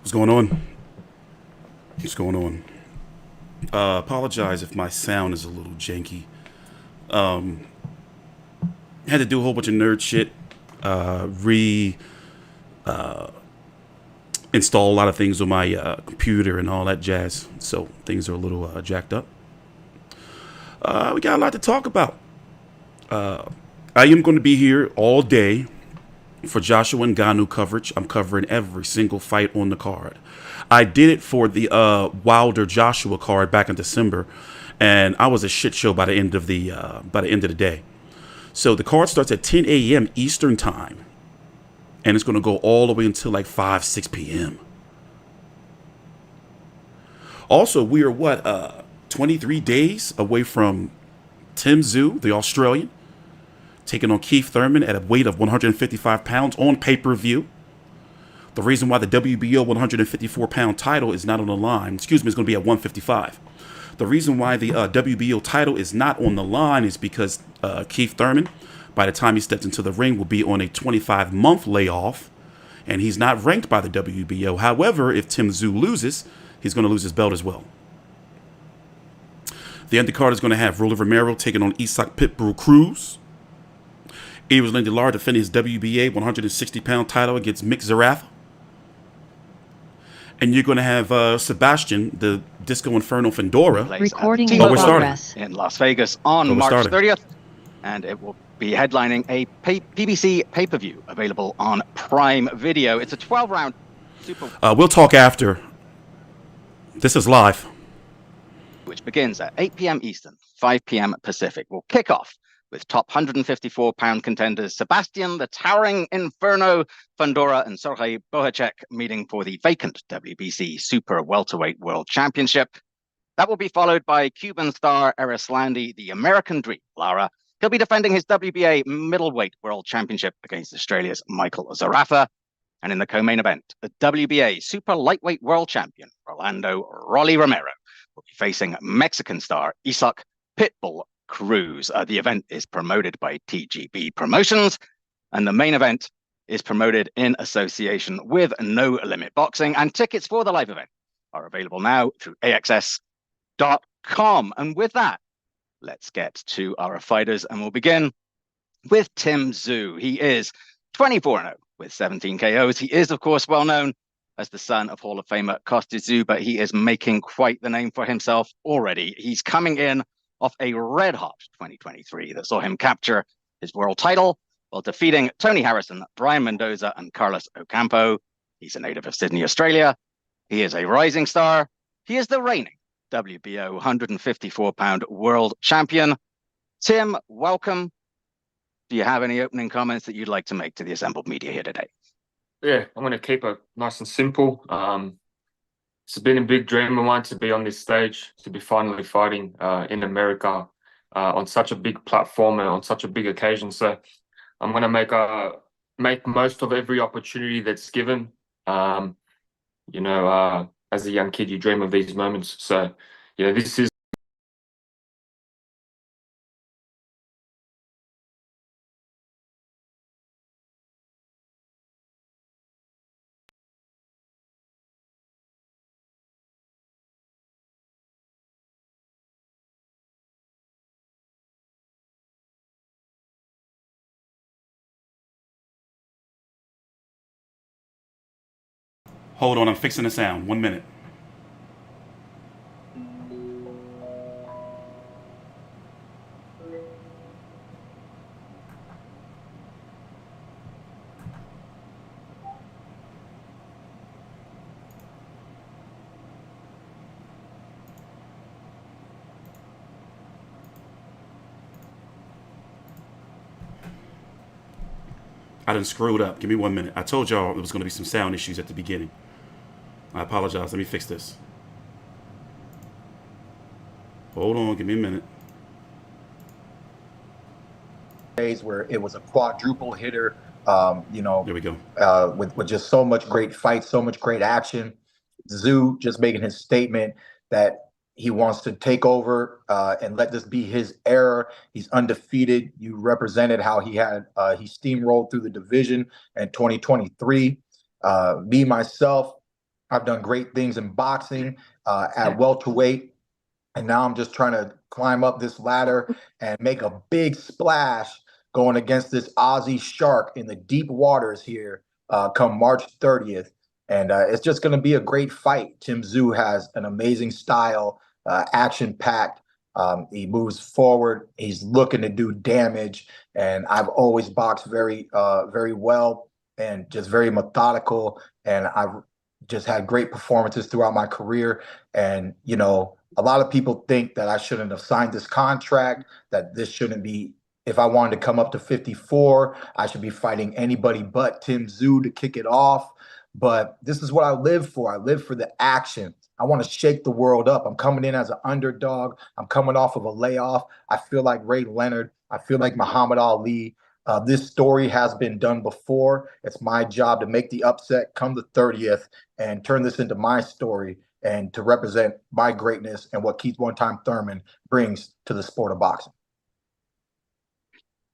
What's going on? What's going on? Apologize if my sound is a little janky. Had to do a whole bunch of nerd shit. Re install a lot of things on my computer and all that jazz. So things are a little jacked up. We got a lot to talk about. I am going to be here all day for Joshua and Ngannou coverage. I'm covering every single fight on the card. I did it for the Wilder Joshua card back in December, and I was a shit show by the end of the day. So the card starts at 10 a.m. Eastern time, and it's going to go all the way until like 6 p.m. Also, we are 23 days away from Tszyu, the Australian, taking on Keith Thurman at a weight of 155 pounds on pay-per-view. The reason why the WBO 154-pound title is not on the line, is going to be at 155. The reason why the WBO title is not on the line is because Keith Thurman, by the time he steps into the ring, will be on a 25-month layoff, and he's not ranked by the WBO. However, if Tszyu loses, he's going to lose his belt as well. The undercard is going to have Rolly Romero taking on Usyk Pitbull Cruz. Evers Lindelar defending his WBA 160-pound title against Mick Zarafa. And you're going to have Sebastian, the Disco Inferno Fedora. Recording in progress in Las Vegas on March 30th. And it will be headlining a PBC pay-per-view available on Prime Video. It's a 12-round super... We'll talk after. This is live. Which begins at 8 p.m. Eastern, 5 p.m. Pacific. We'll kick off with top 154-pound contenders Sebastian, the Towering Inferno, Fundora, and Sergey Bohacek meeting for the vacant WBC Super Welterweight World Championship. That will be followed by Cuban star Erislandi, the American Dream, Lara. He'll be defending his WBA Middleweight World Championship against Australia's Michael Zarafa. And in the co-main event, the WBA Super Lightweight World Champion, Rolando Rolly Romero, will be facing Mexican star Usyk Pitbull Cruz. The event is promoted by TGB Promotions, and the main event is promoted in association with No Limit Boxing, and tickets for the live event are available now through AXS.com. And with that, let's get to our fighters, and we'll begin with Tszyu. He is 24-0 with 17 KOs. He is, of course, well known as the son of Hall of Famer Kostya Tszyu, but he is making quite the name for himself already. He's coming in off a red-hot 2023 that saw him capture his world title while defeating Tony Harrison, Brian Mendoza, and Carlos Ocampo. He's a native of Sydney, Australia. He is a rising star. He is the reigning WBO 154-pound world champion. Tim, welcome. Do you have any opening comments that you'd like to make to the assembled media here today? Yeah, I'm going to keep it nice and simple. It's been a big dream of mine to be on this stage, to be finally fighting in America on such a big platform and on such a big occasion. So I'm going to make most of every opportunity that's given. As a young kid, you dream of these moments. So, this is Hold on, I'm fixing the sound. 1 minute. I done screwed up. Give me 1 minute. I told y'all there was going to be some sound issues at the beginning. I apologize. Let me fix this. Hold on. Give me a minute. Days where it was a quadruple hitter, there we go. With just so much great fight, so much great action. Tszyu just making his statement that he wants to take over and let this be his era. He's undefeated. You represented how he steamrolled through the division in 2023. Me, myself, I've done great things in boxing at welterweight, and now I'm just trying to climb up this ladder and make a big splash going against this Aussie shark in the deep waters here come March 30th. And it's just going to be a great fight. Tszyu has an amazing style, action-packed. He moves forward. He's looking to do damage. And I've always boxed very, very well and just very methodical. And I've just had great performances throughout my career. And, you know, a lot of people think that I shouldn't have signed this contract, that this shouldn't be, if I wanted to come up to 54, I should be fighting anybody but Tszyu to kick it off. But this is what I live for. I live for the action. I want to shake the world up. I'm coming in as an underdog. I'm coming off of a layoff. I feel like Ray Leonard. I feel like Muhammad Ali. This story has been done before. It's my job to make the upset come the 30th and turn this into my story and to represent my greatness and what Keith One Time Thurman brings to the sport of boxing.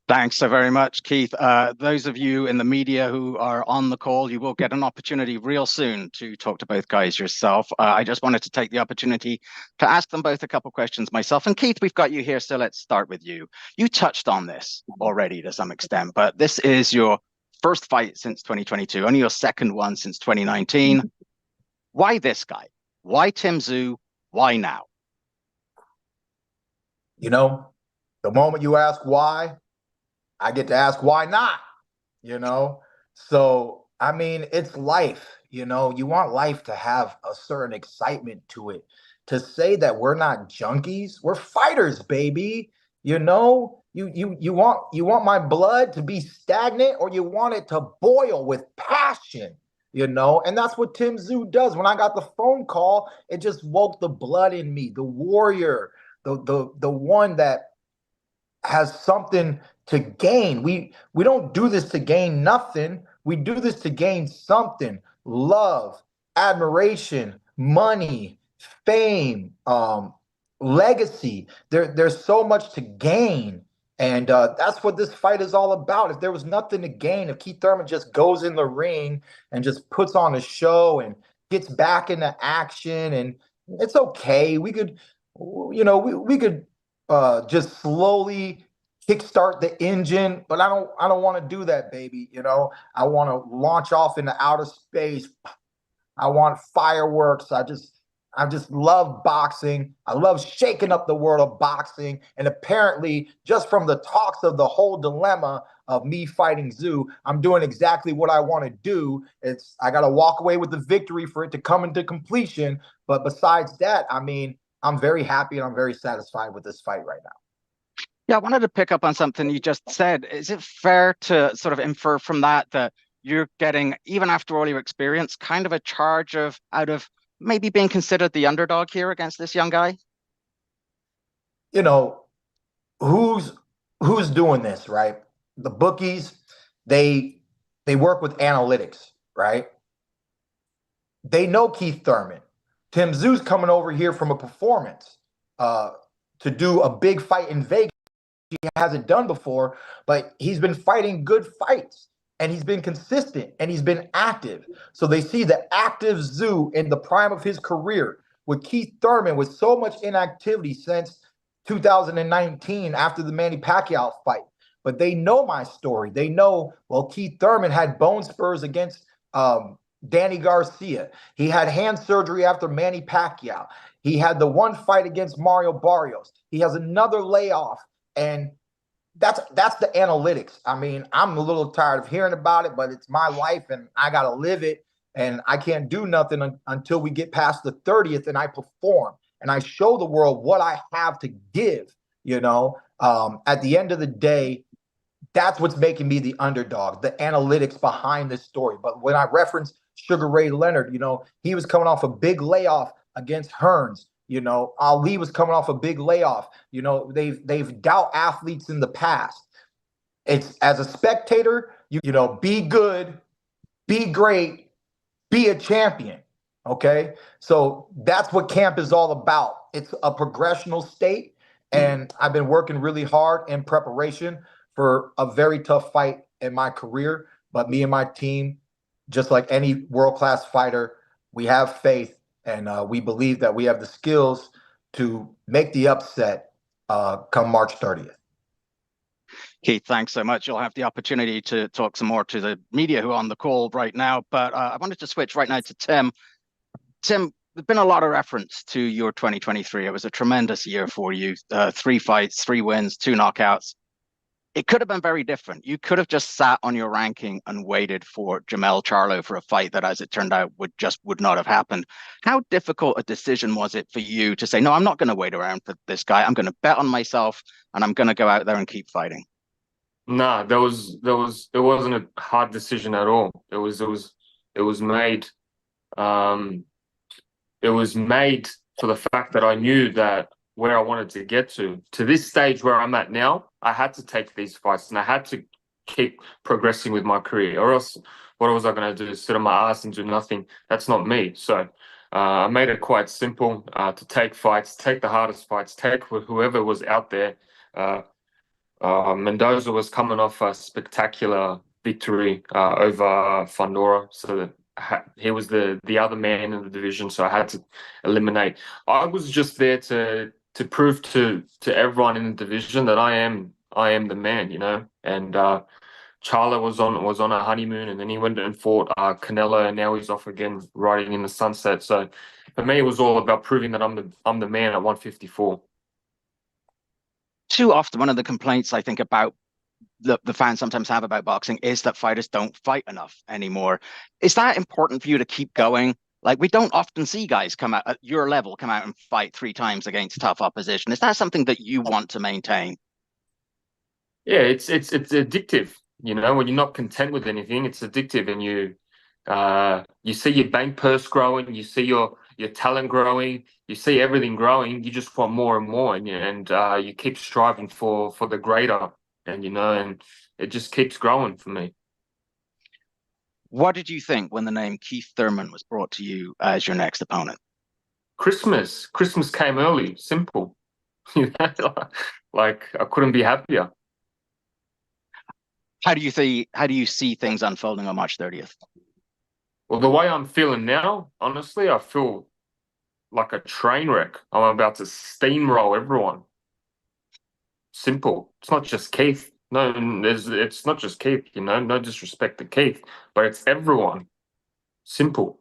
Thanks so very much, Keith. Those of you in the media who are on the call, you will get an opportunity real soon to talk to both guys yourself. I just wanted to take the opportunity to ask them both a couple questions myself. And Keith, we've got you here, so let's start with you. You touched on this already to some extent, but this is your first fight since 2022, only your second one since 2019. Why this guy? Why Tszyu? Why now? You know, the moment you ask why, I get to ask why not, you know? So, I mean, it's life, you know? You want life to have a certain excitement to it. To say that we're not junkies, we're fighters, baby. You know, you want my blood to be stagnant, or you want it to boil with passion, you know? And that's what Tszyu does. When I got the phone call, it just woke the blood in me, the warrior, the one that has something to gain. We don't do this to gain nothing. We do this to gain something: love, admiration, money, fame, legacy. There's so much to gain. And that's what this fight is all about. If there was nothing to gain, if Keith Thurman just goes in the ring and just puts on a show and gets back into action, and it's okay. We could, you know, we could just slowly kickstart the engine, but I don't want to do that, baby. You know, I want to launch off into outer space. I want fireworks. I just love boxing. I love shaking up the world of boxing. And apparently, just from the talks of the whole dilemma of me fighting Tszyu, I'm doing exactly what I want to do. I got to walk away with the victory for it to come into completion. But besides that, I mean, I'm very happy and I'm very satisfied with this fight right now. Yeah, I wanted to pick up on something you just said. Is it fair to sort of infer from that you're getting, even after all your experience, kind of a charge out of maybe being considered the underdog here against this young guy? You know, who's doing this, right? The bookies, they work with analytics, right? They know Keith Thurman. Tszyu's coming over here from a performance to do a big fight in Vegas. He hasn't done before, but he's been fighting good fights, and he's been consistent, and he's been active. So they see the active Tszyu in the prime of his career, with Keith Thurman with so much inactivity since 2019 after the Manny Pacquiao fight. But they know my story. They know, well, Keith Thurman had bone spurs against Danny Garcia. He had hand surgery after Manny Pacquiao. He had the one fight against Mario Barrios. He has another layoff. And that's the analytics. I mean, I'm a little tired of hearing about it, but it's my life and I got to live it. And I can't do nothing until we get past the 30th and I perform and I show the world what I have to give, you know. At the end of the day, that's what's making me the underdog, the analytics behind this story. But when I reference Sugar Ray Leonard, you know, he was coming off a big layoff against Hearns. You know, Ali was coming off a big layoff. You know, they've dealt athletes in the past. It's, as a spectator, you know, be good, be great, be a champion. Okay, so that's what camp is all about. It's a progressional state, and I've been working really hard in preparation for a very tough fight in my career. But me and my team, just like any world-class fighter, we have faith, and we believe that we have the skills to make the upset come March 30th. Keith, thanks so much. You'll have the opportunity to talk some more to the media who are on the call right now. But I wanted to switch right now to Tim. Tim, there's been a lot of reference to your 2023. It was a tremendous year for you. 3 fights, 3 wins, 2 knockouts. It could have been very different. You could have just sat on your ranking and waited for Jamel Charlo for a fight that, as it turned out, would not have happened. How difficult a decision was it for you to say, no, I'm not going to wait around for this guy. I'm going to bet on myself, and I'm going to go out there and keep fighting? Nah, it wasn't a hard decision at all. It was made. It was made for the fact that I knew that where I wanted to get to this stage where I'm at now, I had to take these fights and I had to keep progressing with my career, or else what was I going to do? Sit on my ass and do nothing? That's not me. So I made it quite simple to take fights, take the hardest fights, take whoever was out there. Mendoza was coming off a spectacular victory over Fundora, so that he was the other man in the division, so I had to eliminate. I was just there to prove to everyone in the division that I am the man, you know. And Charlo was on a honeymoon, and then he went and fought Canelo, and now he's off again, riding in the sunset. So for me, it was all about proving that I'm the man at 154. Too often, one of the complaints I think about the fans sometimes have about boxing is that fighters don't fight enough anymore. Is that important for you to keep going? Like, we don't often see guys come out at your level, come out and fight 3 times against tough opposition. Is that something that you want to maintain? Yeah, it's addictive. You know, when you're not content with anything, it's addictive, and you see your bank purse growing, you see your talent growing, you see everything growing. You just want more and more, and you keep striving for the greater, and and it just keeps growing for me. What did you think when the name Keith Thurman was brought to you as your next opponent? Christmas came early, simple. Like, I couldn't be happier. How do you see things unfolding on March 30th? Well, the way I'm feeling now, honestly, I feel like a train wreck. I'm about to steamroll everyone. Simple. It's not just Keith. No, it's not just Keith, no disrespect to Keith, but it's everyone. Simple.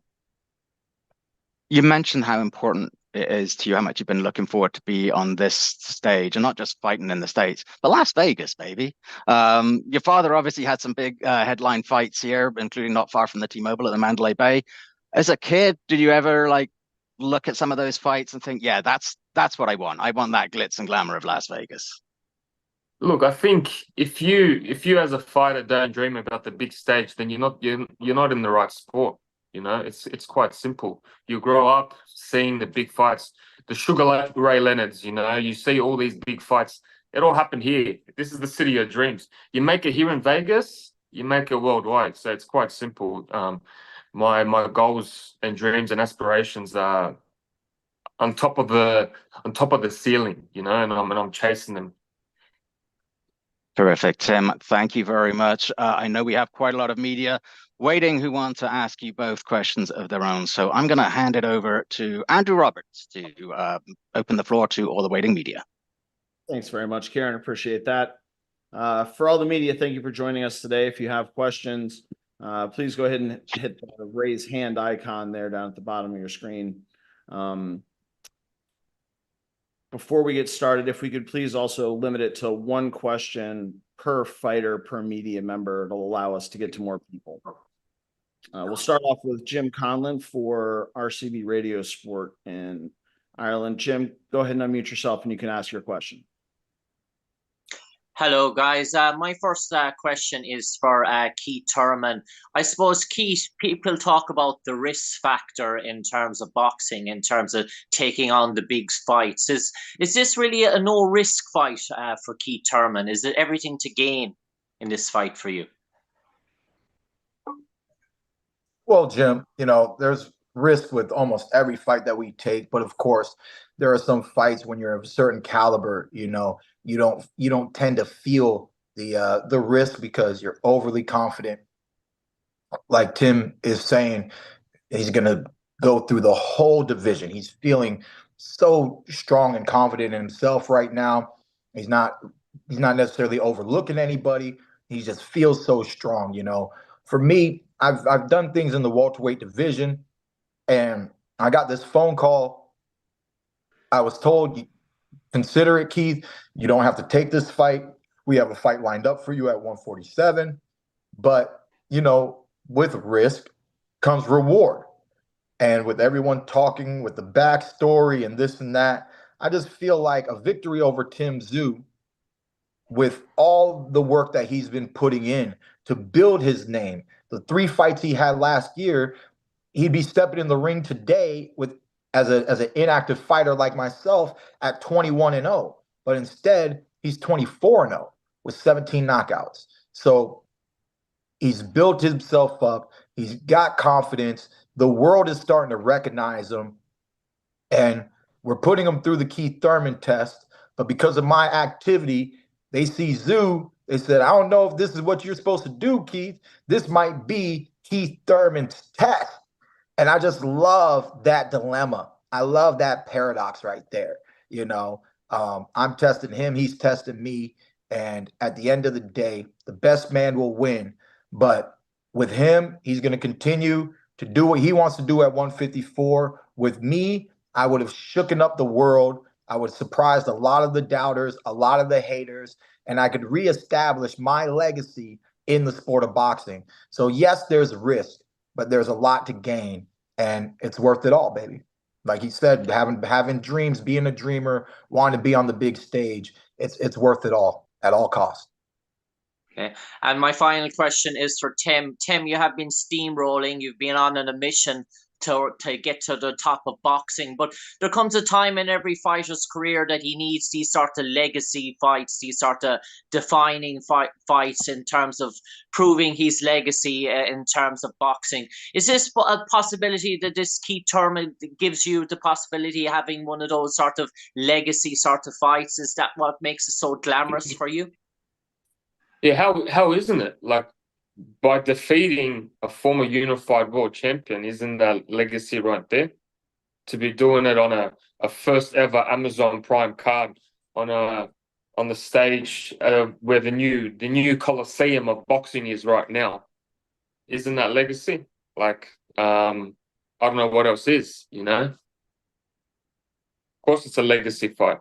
You mentioned how important it is to you, how much you've been looking forward to be on this stage, and not just fighting in the States, but Las Vegas, baby. Your father obviously had some big headline fights here, including not far from the T-Mobile at the Mandalay Bay. As a kid, did you ever look at some of those fights and think, yeah, that's what I want. I want that glitz and glamour of Las Vegas? Look, I think if you as a fighter don't dream about the big stage, then you're not in the right sport. It's quite simple. You grow up seeing the big fights, the Sugar Ray Leonards. You see all these big fights. It all happened here. This is the city of dreams. You make it here in Vegas, you make it worldwide. So it's quite simple. My goals and dreams and aspirations are on top of the ceiling, and I'm chasing them. Terrific, Tim. Thank you very much. I know we have quite a lot of media waiting who want to ask you both questions of their own. So I'm going to hand it over to Andrew Roberts to open the floor to all the waiting media. Thanks very much, Kieran. Appreciate that. For all the media, thank you for joining us today. If you have questions, please go ahead and hit the raise hand icon there down at the bottom of your screen. Before we get started, if we could please also limit it to 1 question per fighter, per media member. It'll allow us to get to more people. We'll start off with Jim Conlon for RCB Radio Sport in Ireland. Jim, go ahead and unmute yourself and you can ask your question. Hello, guys. My first question is for Keith Thurman. I suppose, Keith, people talk about the risk factor in terms of boxing, in terms of taking on the big fights. Is this really a no-risk fight for Keith Thurman? Is it everything to gain in this fight for you? Well, Jim, there's risk with almost every fight that we take, but of course, there are some fights when you're of a certain caliber, you don't tend to feel the risk because you're overly confident. Like Tim is saying, he's gonna go through the whole division. He's feeling so strong and confident in himself right now. He's not necessarily overlooking anybody. He just feels so strong, you know. For me, I've done things in the welterweight division, and I got this phone call. I was told, consider it, Keith. You don't have to take this fight. We have a fight lined up for you at 147. But, you know, with risk comes reward. And with everyone talking with the backstory and this and that, I just feel like a victory over Tszyu, with all the work that he's been putting in to build his name, the 3 fights he had last year, he'd be stepping in the ring today with as an inactive fighter like myself at 21-0. But instead, he's 24-0 with 17 knockouts. So he's built himself up. He's got confidence. The world is starting to recognize him. And we're putting him through the Keith Thurman test. But because of my activity, they see Tszyu. They said, I don't know if this is what you're supposed to do, Keith. This might be Keith Thurman's test. And I just love that dilemma. I love that paradox right there. You know, I'm testing him. He's testing me. And at the end of the day, the best man will win. But with him, he's going to continue to do what he wants to do at 154. With me, I would have shooken up the world. I would have surprised a lot of the doubters, a lot of the haters, and I could reestablish my legacy in the sport of boxing. So yes, there's risk, but there's a lot to gain, and it's worth it all, baby. Like he said, having dreams, being a dreamer, wanting to be on the big stage, it's worth it all at all costs. Okay. And my final question is for Tim. Tim, you have been steamrolling. You've been on a mission to get to the top of boxing. But there comes a time in every fighter's career that he needs these sort of legacy fights, these sort of defining fights in terms of proving his legacy in terms of boxing. Is this a possibility that this Keith Thurman gives you the possibility of having one of those sort of legacy sort of fights? Is that what makes it so glamorous for you? Yeah, how isn't it? Like, by defeating a former unified world champion, isn't that legacy right there? To be doing it on a first ever Amazon Prime card on the stage where the new Coliseum of boxing is right now, isn't that legacy? Like, I don't know what else is, you know? Of course, it's a legacy fight.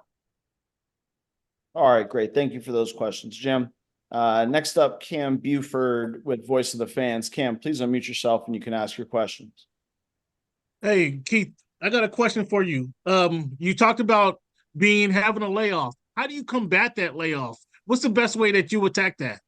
All right, great. Thank you for those questions, Jim. Next up, Cam Buford with Voice of the Fans. Cam, please unmute yourself and you can ask your questions. Hey, Keith, I got a question for you. You talked about having a layoff. How do you combat that layoff? What's the best way that you attack that?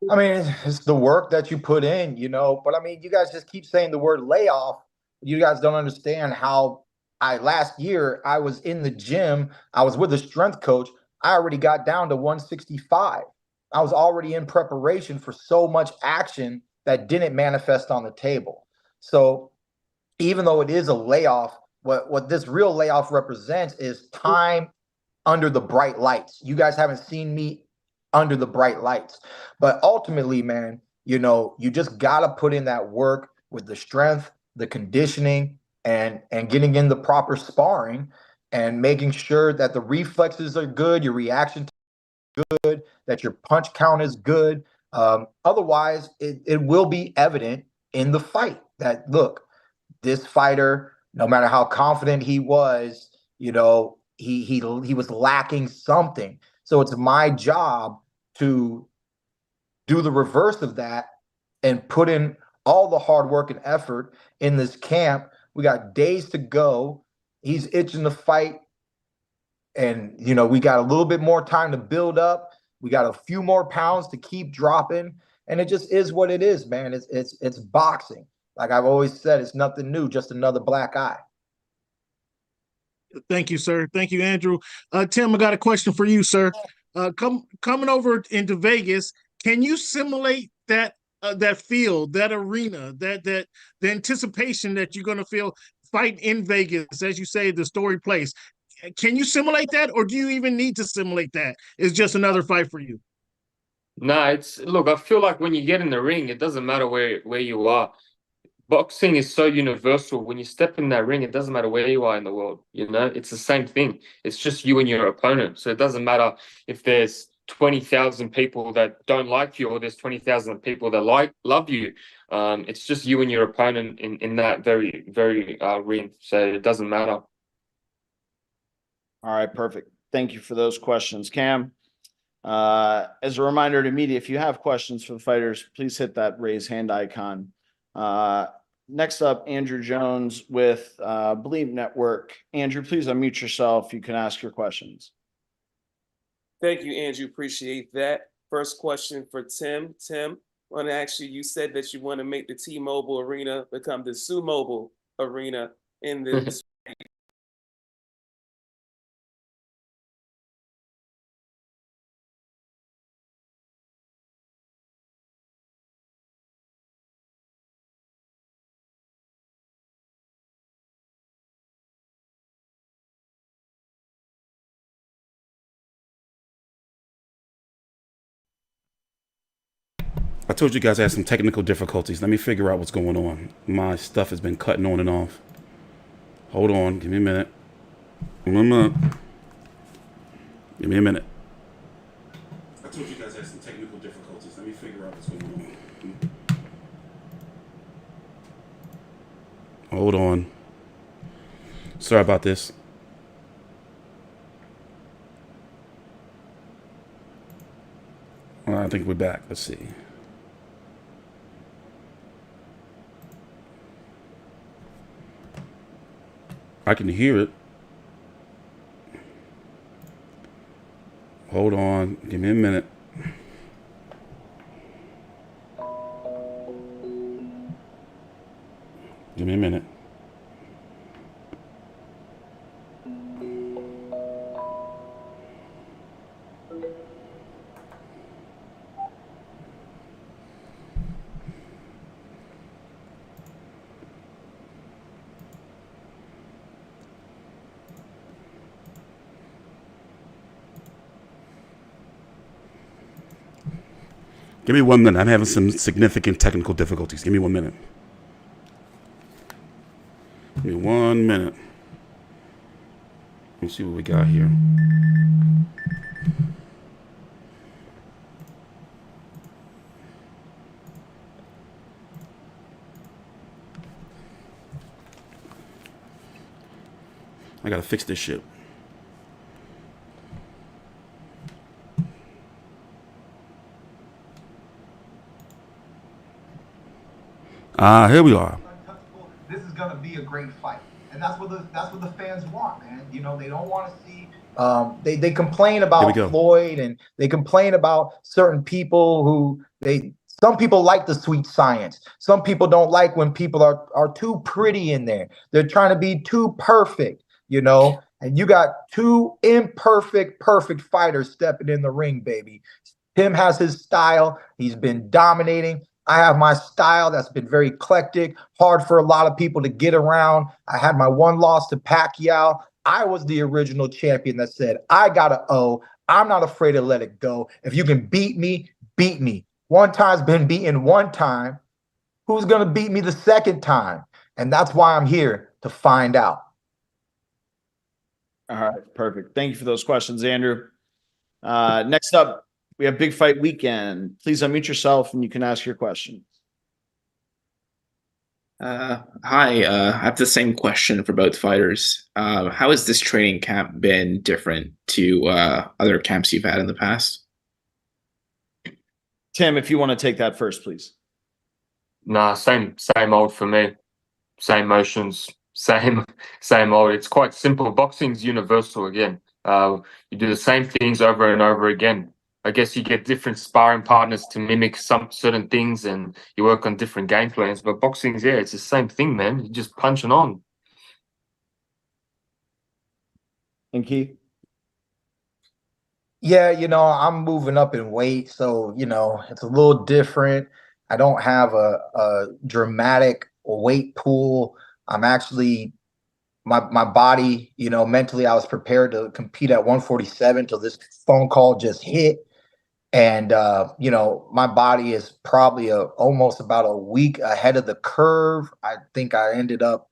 I mean, it's the work that you put in, you know, but I mean, you guys just keep saying the word layoff. You guys don't understand how last year I was in the gym. I was with a strength coach. I already got down to 165. I was already in preparation for so much action that didn't manifest on the table. So even though it is a layoff, what this real layoff represents is time under the bright lights. You guys haven't seen me under the bright lights. But ultimately, man, you know, you just got to put in that work with the strength, the conditioning, and getting in the proper sparring, and making sure that the reflexes are good, your reaction is good, that your punch count is good. Otherwise, it will be evident in the fight that, look, this fighter, no matter how confident he was, you know, he was lacking something. So it's my job to do the reverse of that and put in all the hard work and effort in this camp. We got days to go. He's itching to fight. And, you know, we got a little bit more time to build up. We got a few more pounds to keep dropping. And it just is what it is, man. It's boxing. Like I've always said, it's nothing new, just another black eye. Thank you, sir. Thank you, Andrew. Tim, I got a question for you, sir. Coming over into Vegas, can you simulate that field, that arena, the anticipation that you're going to feel fighting in Vegas, as you say, the story place? Can you simulate that, or do you even need to simulate that? It's just another fight for you. No, look, I feel like when you get in the ring, it doesn't matter where you are. boxing is so universal. When you step in that ring, it doesn't matter where you are in the world. You know, it's the same thing. It's just you and your opponent. So it doesn't matter if there's 20,000 people that don't like you or there's 20,000 people that love you. It's just you and your opponent in that very ring. So it doesn't matter. All right, perfect. Thank you for those questions, Cam. As a reminder to media, if you have questions for the fighters, please hit that raise hand icon. Next up, Andrew Jones with Believe Network. Andrew, please unmute yourself. You can ask your questions. Thank you, Andrew. Appreciate that. First question for Tim. Tim, I want to ask you, you said that you want to make the T-Mobile Arena become the Tszyu Mobile Arena in this. I told you guys I had some technical difficulties. Let me figure out what's going on. My stuff has been cutting on and off. Hold on. Give me a minute. Give me a minute. I told you guys I had some technical difficulties. Let me figure out what's going on. Hold on. Sorry about this. I think we're back. Let's see. I can hear it. Hold on. Give me a minute. Give me a minute. Give me 1 minute. I'm having some significant technical difficulties. Give me 1 minute. Give me 1 minute. Let me see what we got here. I gotta fix this shit. Here we are. This is gonna be a great fight, and that's what the fans want, man. You know, they don't want to see. They complain about Floyd, and they complain about certain people who Some people like the sweet science. Some people don't like when people are too pretty in there. They're trying to be too perfect, you know. And you got two perfect fighters stepping in the ring, baby. Tim has his style. He's been dominating. I have my style that's been very eclectic, hard for a lot of people to get around. I had my one loss to Pacquiao. I was the original champion that said, I got a O. I'm not afraid to let it go. If you can beat me, beat me. One time's been beaten one time. Who's going to beat me the second time? And that's why I'm here to find out. All right, perfect. Thank you for those questions, Andrew. Next up, we have Big Fight Weekend. Please unmute yourself and you can ask your question. Hi, I have the same question for both fighters. How has this training camp been different to other camps you've had in the past? Tim, if you want to take that first, please. Nah, same old for me. Same motions, same old. It's quite simple. Boxing's universal again. You do the same things over and over again. I guess you get different sparring partners to mimic some certain things, and you work on different game plans. But boxing's, yeah, it's the same thing, man. You're just punching on. And Keith? Yeah, you know, I'm moving up in weight, so, you know, it's a little different. I don't have a dramatic weight pool. I'm actually, my body, you know, mentally I was prepared to compete at 147 till this phone call just hit. And my body is probably almost about a week ahead of the curve. I think I ended up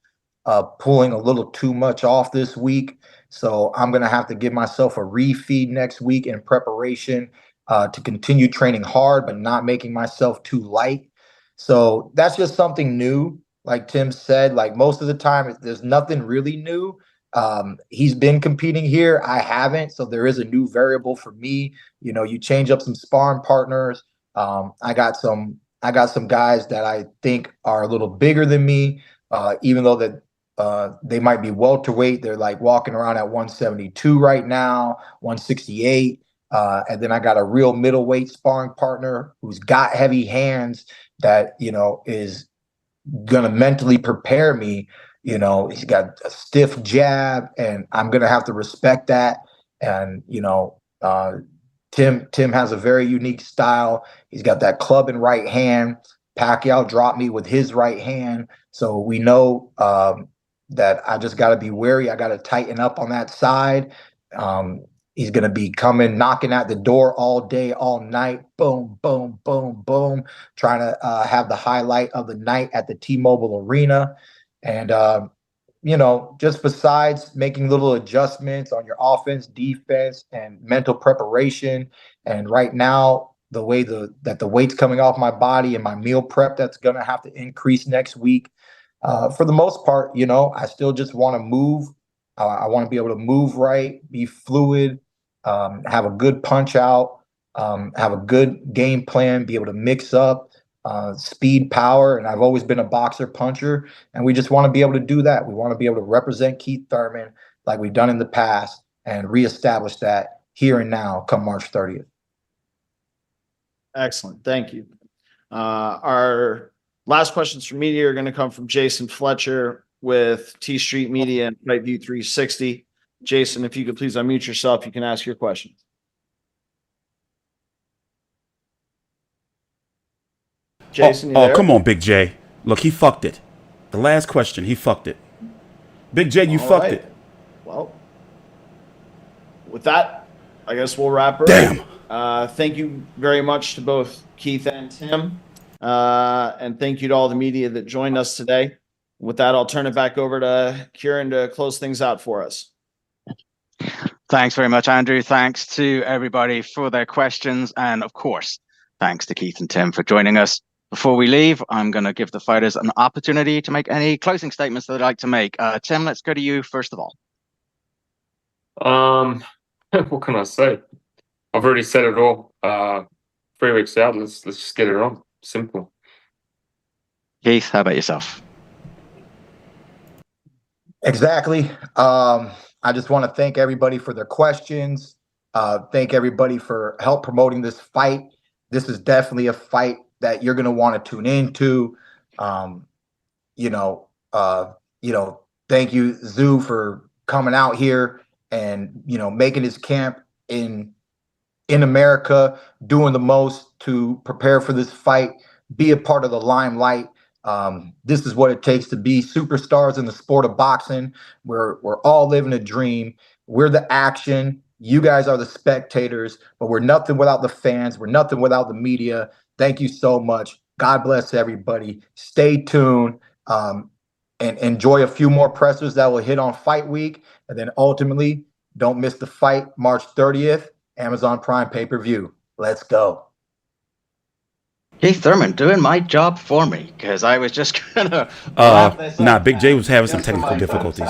pulling a little too much off this week. So I'm going to have to give myself a refeed next week in preparation to continue training hard, but not making myself too light. So that's just something new. Like Tim said, like most of the time, there's nothing really new. He's been competing here. I haven't. So there is a new variable for me. You change up some sparring partners. I got some guys that I think are a little bigger than me, even though that they might be welterweight. They're like walking around at 172 right now, 168. And then I got a real middleweight sparring partner who's got heavy hands that, is going to mentally prepare me. He's got a stiff jab, and I'm going to have to respect that. And, Tim has a very unique style. He's got that club in right hand. Pacquiao dropped me with his right hand. So we know that I just got to be wary. I got to tighten up on that side. He's going to be knocking at the door all day, all night. Boom, boom, boom, boom. Trying to have the highlight of the night at the T-Mobile Arena. And, just besides making little adjustments on your offense, defense, and mental preparation. And right now, the way that the weight's coming off my body and my meal prep, that's going to have to increase next week. For the most part, I still just want to move. I want to be able to move right, be fluid, have a good punch out, have a good game plan, be able to mix up speed, power. And I've always been a boxer puncher, and we just want to be able to do that. We want to be able to represent Keith Thurman like we've done in the past and reestablish that here and now come March 30th. Excellent. Thank you. Our last questions from media are going to come from Jason Fletcher with T Street Media and Fight View 360. Jason, if you could please unmute yourself, you can ask your questions. Jason, oh, come on, Big J. Look, he fucked it. The last question, he fucked it. Big J, you fucked it. Well, with that, I guess we'll wrap her. Damn. Thank you very much to both Keith and Tim. And thank you to all the media that joined us today. With that, I'll turn it back over to Kieran to close things out for us. Thanks very much, Andrew. Thanks to everybody for their questions. And of course, thanks to Keith and Tim for joining us. Before we leave, I'm going to give the fighters an opportunity to make any closing statements that they'd like to make. Tim, let's go to you first of all. What can I say? I've already said it all. 3 weeks out, let's just get it on. Simple. Keith, how about yourself? Exactly. I just want to thank everybody for their questions. Thank everybody for help promoting this fight. This is definitely a fight that you're going to want to tune into. Thank you, Tszyu, for coming out here and, making his camp in America, doing the most to prepare for this fight, be a part of the limelight. This is what it takes to be superstars in the sport of boxing. We're all living a dream. We're the action. You guys are the spectators, but we're nothing without the fans. We're nothing without the media. Thank you so much. God bless everybody. Stay tuned and enjoy a few more pressers that will hit on fight week. And then ultimately, don't miss the fight March 30th, Amazon Prime pay-per-view. Let's go. Keith Thurman doing my job for me, because I was just gonna Big J was having some technical difficulties.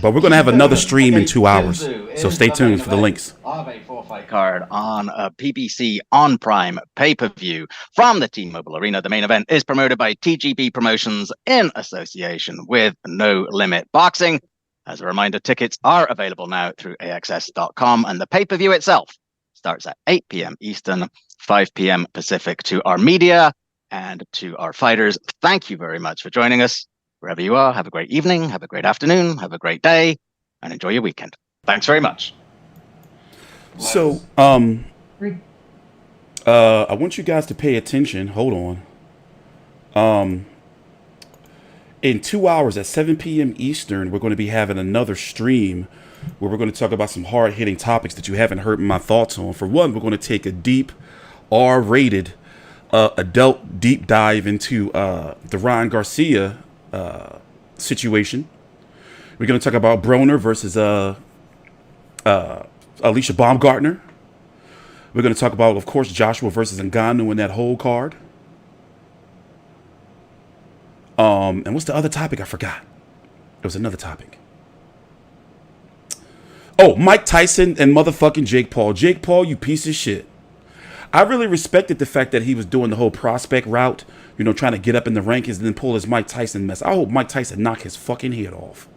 But we're gonna have another stream in 2 hours. So stay tuned for the links. Of a 4-fight card on a PBC on Prime pay-per-view from the T-Mobile Arena. The main event is promoted by TGB Promotions in association with No Limit Boxing. As a reminder, tickets are available now through AXS.com, and the pay-per-view itself starts at 8 p.m. Eastern, 5 p.m. Pacific. To our media and to our fighters, thank you very much for joining us. Wherever you are, have a great evening, have a great afternoon, have a great day, and enjoy your weekend. Thanks very much. So, I want you guys to pay attention. Hold on. In 2 hours at 7 p.m. Eastern, we're going to be having another stream where we're going to talk about some hard-hitting topics that you haven't heard my thoughts on. For one, we're going to take a deep R-rated adult deep dive into the Ryan Garcia situation. We're going to talk about Broner versus Alicia Baumgartner. We're going to talk about, of course, Joshua versus Ngannou in that whole card. And what's the other topic? I forgot. There was another topic. Oh, Mike Tyson and motherfucking Jake Paul. Jake Paul, you piece of shit. I really respected the fact that he was doing the whole prospect route, you know, trying to get up in the rankings and then pull his Mike Tyson mess. I hope Mike Tyson knock his fucking head off.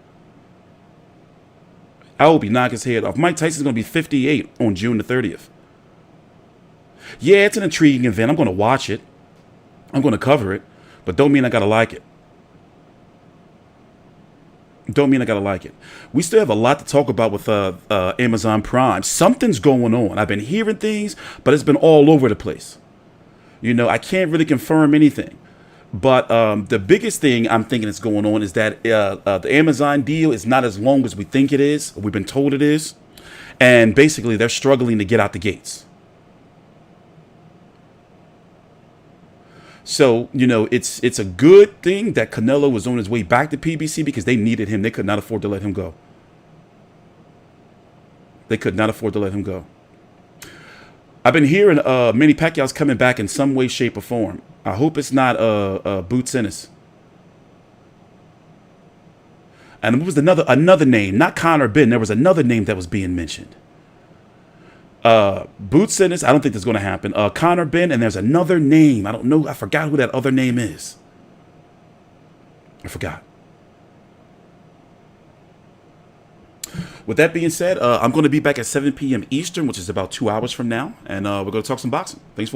I hope he knock his head off. Mike Tyson's going to be 58 on June the 30th. Yeah, it's an intriguing event. I'm going to watch it. I'm going to cover it. But don't mean I got to like it. Don't mean I got to like it. We still have a lot to talk about with Amazon Prime. Something's going on. I've been hearing things, but it's been all over the place. You know, I can't really confirm anything. But the biggest thing I'm thinking is going on is that the Amazon deal is not as long as we think it is. We've been told it is. And basically, they're struggling to get out the gates. So, you know, it's a good thing that Canelo was on his way back to PBC because they needed him. They could not afford to let him go. They could not afford to let him go. I've been hearing Manny Pacquiao's coming back in some way, shape, or form. I hope it's not Boots Ennis. And what was another name? Not Conor Benn. There was another name that was being mentioned. Boots Ennis, I don't think that's going to happen. Conor Benn, and there's another name. I don't know. I forgot who that other name is. I forgot. With that being said, I'm going to be back at 7 p.m. Eastern, which is about 2 hours from now, and we're going to talk some boxing. Thanks for